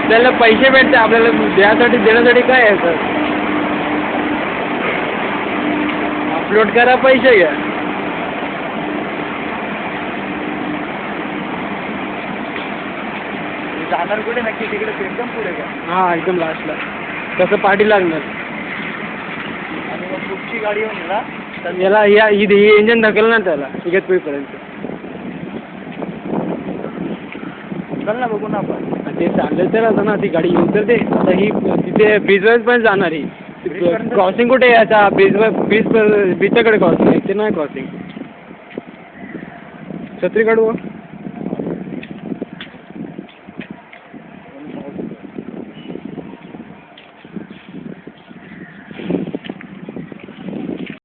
आपल्याला पैसे भेटते, आपल्याला द्यासाठी देण्यासाठी काय आहे सर? अपलोड करा, पैसे घ्या. जाणार कुठे नक्की? तिकडे एकदम पुढे का? हां, एकदम लास्टला. तसं पाठी लागणार. आणि मग पुढची गाडी येऊन ना याला ही इंजन ढकलणार त्याला इगतपुरीपर्यंत. चल ना, बघू ना आपण. ते चाललं तर आता ना, ती गाडी येऊन तर ते आता ही तिथे ब्रिजवर पण जाणार ही. क्रॉसिंग कुठे आहे याचा? ब्रिजच्याकडे क्रॉसिंग आहे, ते नाही क्रॉसिंग. छत्री काढू.